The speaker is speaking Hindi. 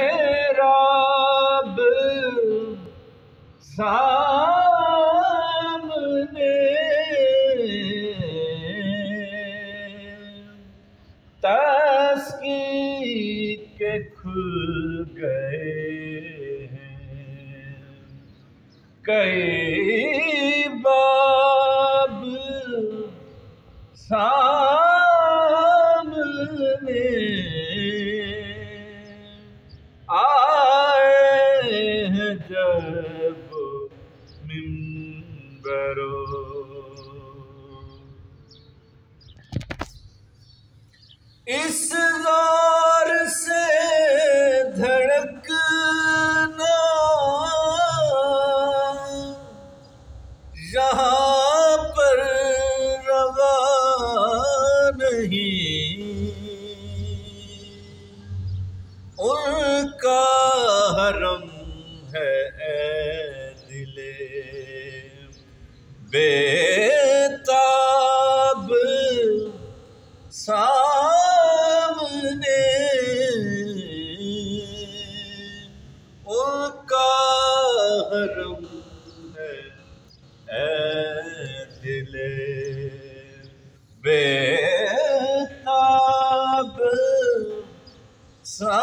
मेहराब सामने तास्की के खुल गए हैं कई बाब सामने आए हैं जब मिंबरो इस जोर से धड़कना यहाँ पर रवा नहीं उनका हरम है ए दिले बेताब सामने उनका हरम है ए दिले बेताब सा